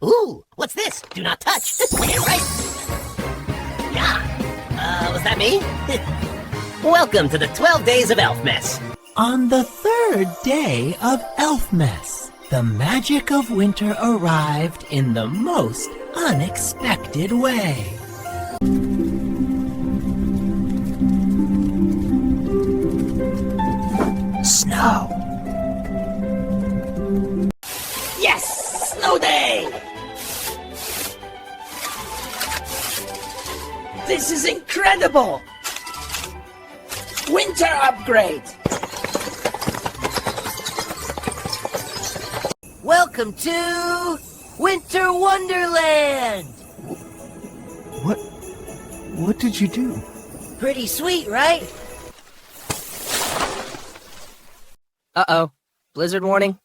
Ooh, what's this? Do not touch. Right? Yeah. Was that me? Welcome to the 12 Days of Elfmas. On the third day of Elfmas, the magic of winter arrived in the most unexpected way. Snow. Yes! Snow Day! This is incredible! Winter upgrade! Welcome to Winter Wonderland! What did you do? Pretty sweet, right? Uh-oh. Blizzard warning?